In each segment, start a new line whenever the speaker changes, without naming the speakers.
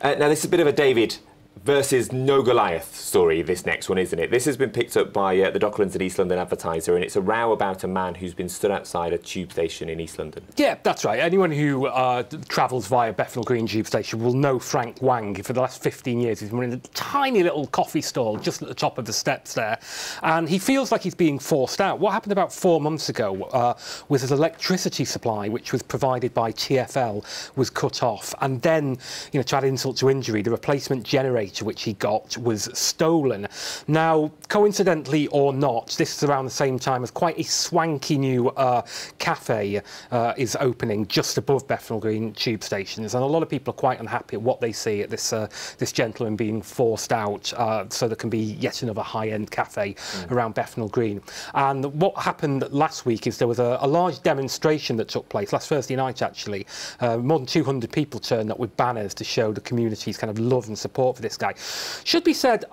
Now, this is a bit of a David versus no Goliath story, this next one, isn't it? This has been picked up by the Docklands and East London Advertiser, and it's a row about a man who's been stood outside a tube station in East London. Yeah,
that's right. Anyone who travels via Bethnal Green tube station will know Frank Wang. For the last 15 years, he's been in a tiny little coffee stall just at the top of the steps there, and he feels like he's being forced out. What happened about 4 months ago was his electricity supply, which was provided by TfL, was cut off, and then, you know, to add insult to injury, the replacement generator which he got was stolen. Now, coincidentally or not, this is around the same time as quite a swanky new cafe is opening just above Bethnal Green tube stations, and a lot of people are quite unhappy at what they see at this this gentleman being forced out, so there can be yet another high-end cafe around Bethnal Green. And what happened last week is there was a large demonstration that took place last Thursday night, actually. More than 200 people turned up with banners to show the community's kind of love and support for this guy. Should be said,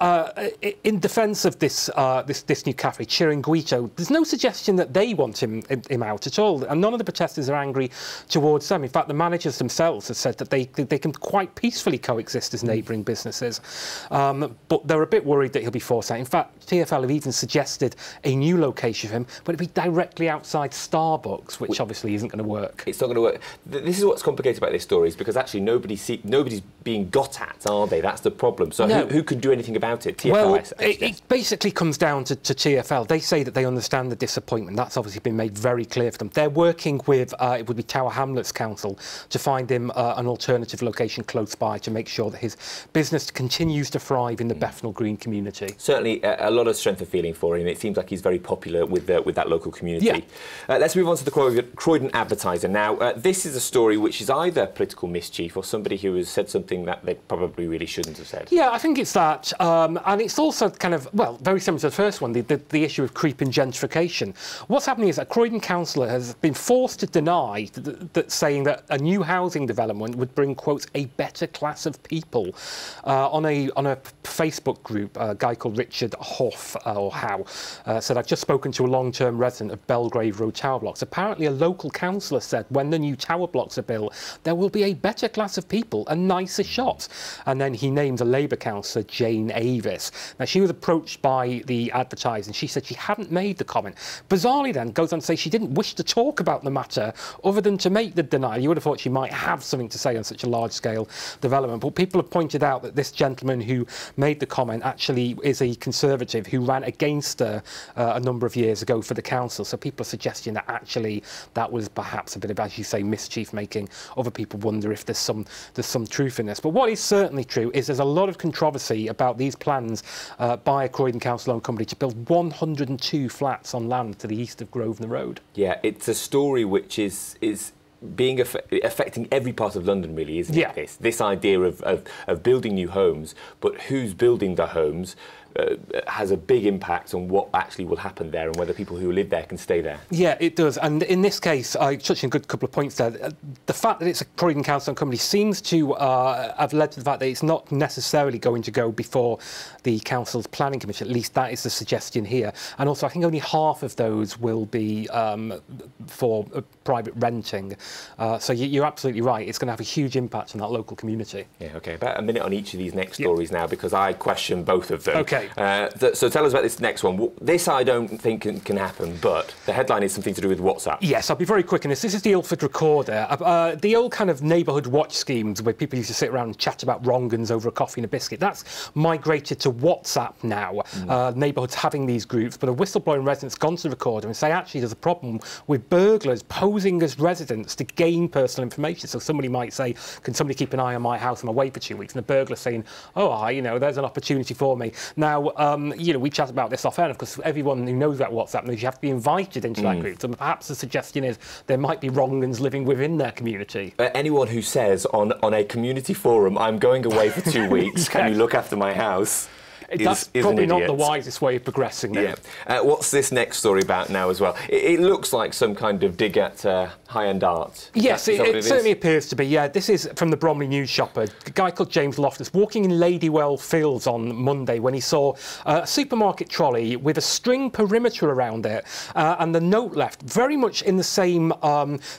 in defence of this this new cafe, Chiringuito, there's no suggestion that they want him out at all, and none of the protesters are angry towards them. In fact, the managers themselves have said that they can quite peacefully coexist as neighbouring businesses, but they're a bit worried that he'll be forced out. In fact, TfL have even suggested a new location for him, but it'd be directly outside Starbucks, which obviously isn't going to work.
It's not going to work. This is what's complicated about this story, is because actually nobody's being got at, are they? That's the problem. So no. who can do anything about it? TfL,
well, it basically comes down to TfL. They say that they understand the disappointment. That's obviously been made very clear for them. They're working with, it would be Tower Hamlets Council, to find him an alternative location close by to make sure that his business continues to thrive in the Bethnal Green community.
Certainly a lot of strength of feeling for him. It seems like he's very popular with that local community.
Yeah.
Let's move on to the Croydon Advertiser now. This is a story which is either political mischief or somebody who has said something that they probably really shouldn't have said.
Yeah, I think it's that, and it's also kind of, well, very similar to the first one, the issue of creeping gentrification. What's happening is that Croydon councillor has been forced to deny that saying that a new housing development would bring, quote, a better class of people. On a Facebook group, a guy called Richard Hoff, or Howe, said, I've just spoken to a long-term resident of Belgrave Road tower blocks. Apparently a local councillor said when the new tower blocks are built, there will be a better class of people and nicer shops. And then he names a Labour councillor, Jane Avis. Now, she was approached by the Advertiser and she said she hadn't made the comment. Bizarrely then, goes on to say she didn't wish to talk about the matter other than to make the denial. You would have thought she might have something to say on such a large-scale development. But people have pointed out that this gentleman who made the comment actually is a Conservative who ran against her a number of years ago for the council. So people are suggesting that actually that was perhaps a bit of, as you say, mischief making. Other people wonder if there's some truth in this. But what is certainly true is there's a lot of controversy about these plans by a Croydon council-owned company to build 102 flats on land to the east of Grosvenor Road.
Yeah, it's a story which is being affecting every part of London, really, isn't it? This idea of building new homes, but who's building the homes has a big impact on what actually will happen there and whether people who live there can stay there.
Yeah, it does. And in this case, I touched on a good couple of points there. The fact that it's a Croydon council company seems to have led to the fact that it's not necessarily going to go before the council's planning commission. At least that is the suggestion here. And also, I think only half of those will be for private renting. So you're absolutely right. It's going to have a huge impact on that local community.
Yeah, OK. About a minute on each of these next stories now, because I question both of them.
OK.
So tell us about this next one. This I don't think can happen, but the headline is something to do with WhatsApp. Yes,
I'll be very quick in this. This is the Ilford Recorder. The old kind of neighbourhood watch schemes where people used to sit around and chat about wrong-uns over a coffee and a biscuit. That's migrated to WhatsApp now. Neighbourhoods having these groups, but a whistleblowing resident's gone to the Recorder and say, actually, there's a problem with burglars posing as residents to gain personal information. So somebody might say, can somebody keep an eye on my house? I'm away for 2 weeks. And the burglar's saying, oh, you know, there's an opportunity for me. Now, you know, we chat about this off-air, because everyone who knows about WhatsApp knows you have to be invited into that group. So perhaps the suggestion is there might be wrong-uns living within their community.
Anyone who says on a community forum, I'm going away for 2 weeks, can you look after my house?
That's probably not the wisest way of progressing now.
Yeah. What's this next story about now as well? It looks like some kind of dig at high-end art.
Yes, it certainly appears to be. Yeah, this is from the Bromley News Shopper. A guy called James Loftus walking in Ladywell Fields on Monday when he saw a supermarket trolley with a string perimeter around it and the note left very much in the same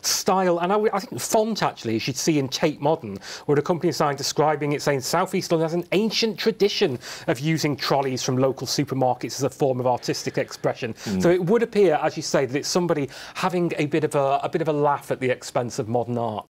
style and I think font actually as you'd see in Tate Modern, where the company sign describing it saying South East London has an ancient tradition of using trolleys from local supermarkets as a form of artistic expression. So it would appear, as you say, that it's somebody having a bit of a laugh at the expense of modern art.